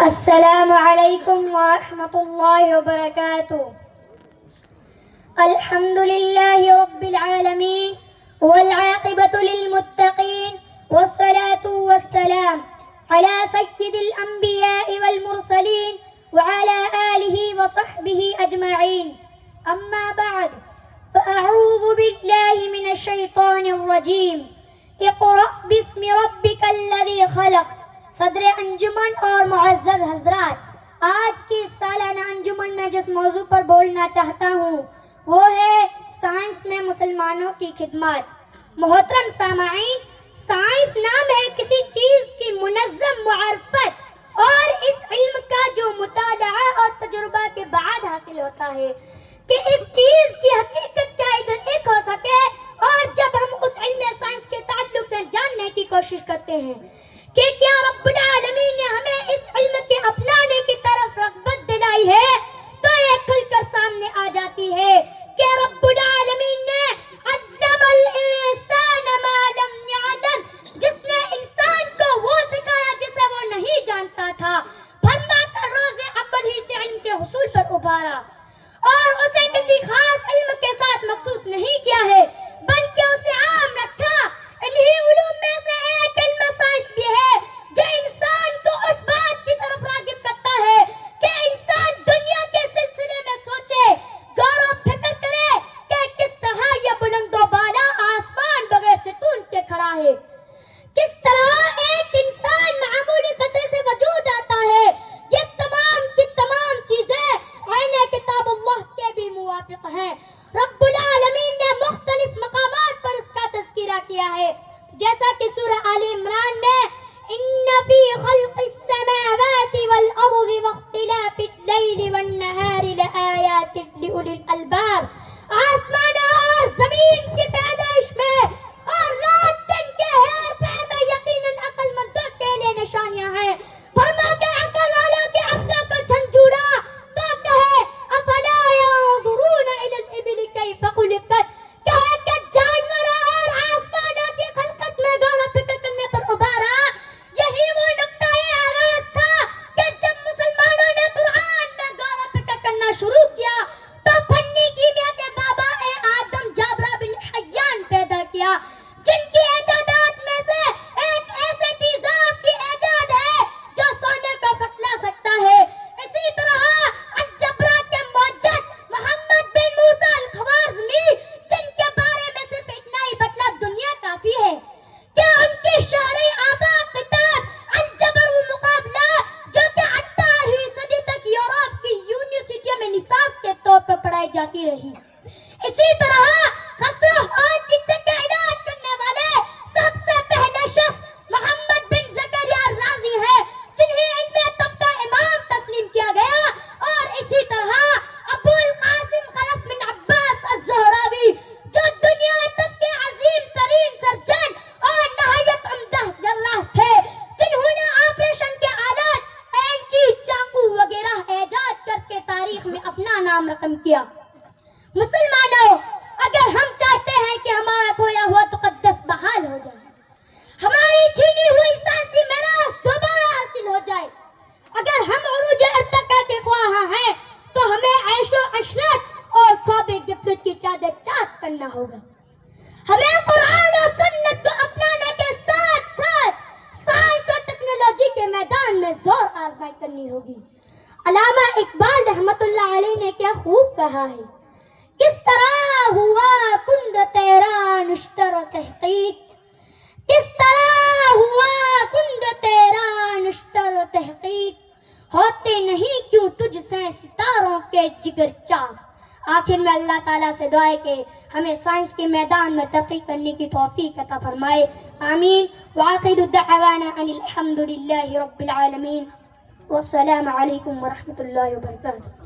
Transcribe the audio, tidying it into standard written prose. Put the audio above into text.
السلام علیکم ورحمۃ اللہ وبرکاتہ. الحمد للہ رب العالمین والعاقبۃ للمتقین والصلاة والسلام على سید الانبیاء والمرسلین وعلى آلہ وصحبہ اجمعین. اما بعد فاعوذ باللہ من الشیطان الرجیم. اقرأ باسم ربک الذی خلق. صدر انجمن اور معزز حضرات، آج کی سالانہ انجمن میں جس موضوع پر بولنا چاہتا ہوں وہ ہے سائنس میں مسلمانوں کی خدمات. محترم سامعین، سائنس نام ہے کسی چیز کی منظم معرفت اور اس علم کا جو مطالعہ اور تجربہ کے بعد حاصل ہوتا ہے کہ اس چیز کی حقیقت کیا ادھر ایک ہو سکے. اور جب ہم اس علم سائنس کے تعلق سے جاننے کی کوشش کرتے ہیں کہ کیا رب العالمین نے ہمیں اس علم کے اپنانے کی طرف رغبت دلائی ہے، تو یہ کھل کر سامنے آ جاتی ہے کہ رب العالمین نے علم الانسان ما لم يعلم، جس نے انسان کو وہ سکھایا جسے وہ نہیں جانتا تھا، فرماتا روز اول ہی سے علم کے حصول پر ابھارا اور اسے کسی خاص علم کے ساتھ مخصوص نہیں کیا ہے بلکہ اسے عام رکھا. انہی علوم میں سے ایک علم سائنس بھی ہے جو انسان کو اس بات کی طرف راغب کرتا ہے کہ انسان دنیا کے سلسلے میں سوچے، غور و فکر کرے کہ کس طرح یہ بلند و بالا آسمان بغیر ستون کے کھڑا ہے، کس طرح ایک انسان معمولی قطرے سے وجود آتا ہے. یہ تمام کی تمام چیزیں عین کتاب اللہ کے بھی موافق ہیں. رب العالمین نے مختلف مقامات پر اس کا تذکرہ کیا ہے، جیسا کہ سورہ آل عمران میں ان فی خلق السماوات والارض واختلاف اللیل والنہار لآیات لأولی الالباب. آسمانوں اور زمین کی پیدائش میں اور رات دن کے ہیر پھیر میں یقیناً عقل مندوں کے لیے نشانیاں ہیں. فرما کے عقل والوں کے عقل کو جھنجھوڑا تو کہے افلا ينظرون الى الابل کیف خلقت، کہے کہ جانوروں اور آسمانوں کی خلقت میں غور و فکر کرنے پر ابھارا. یہی وہ نقطۂ آغاز تھا کہ جب مسلمانوں نے قرآن میں غور و فکر کرنا شروع کیا تو فنی کیمیا کے بابا آدم جابر بن حیان پیدا کیا، جن کی ایجادات میں سے ایک ایسے تیزاب کی ایجاد ہے جو سونے کو پھٹلا سکتا ہے. اسی طرح الجبرا کے موجد محمد بن موسیٰ الخوارزمی، جن کے بارے میں صرف اتنا ہی بتلا دنیا کافی ہے کہ ان کی شہری آبا کتاب الجبر و مقابلہ جو کہ 18ویں صدی تک یورپ کی یونیورسٹیوں میں نصاب کے طور پر پڑھائی جاتی رہی. اسی طرح خسرہ اور چچک کا علاج کرنے والے سب سے پہلے شخص محمد بن زکریا الرازی ہے، جنہیں علم طب کا امام تسلیم کیا گیا. اور اسی طرح ابو القاسم خلف بن عباس الزہراوی، جو دنیا طب کے عظیم ترین سرجن اور نہایت عمدہ جراح تھے، جنہوں نے آپریشن کے آلات اینچی، چاقو وغیرہ ایجاد کر کے تاریخ میں اپنا نام رقم کیا. مسلمانوں، اگر ہم چاہتے ہیں کہ ہمارا کھویا ہوا تقدس بحال ہو جائے، ہماری چھینی ہوئی سائنسی میراث دوبارہ حاصل ہو جائے، اگر ہم عروج ارتقا کے خواہاں ہیں تو ہمیں عیش و عشرت اور خواب غفلت کی چادر چاک کرنا ہوگا. ہمیں قرآن و سنت کو اپنانے کے ساتھ ساتھ سائنس اور ٹیکنالوجی کے میدان میں زور آزمائی کرنی ہوگی. علامہ اقبال رحمت اللہ علیہ نے کیا خوب کہا ہے، کس طرح ہوا کند تیرا نشتر و تحقیق، کس طرح ہوا کند تیرا نشتر و تحقیق، ہوتے نہیں کیوں تجھ سے ستاروں کے جگر چاک. آخر میں اللہ تعالیٰ سے دعا ہے کہ ہمیں سائنس کے میدان میں ترقی کرنے کی توفیق عطا فرمائے. آمین. وآخر دعوانا ان الحمد للہ رب العالمین. والسلام علیکم ورحمۃ اللہ وبرکاتہ.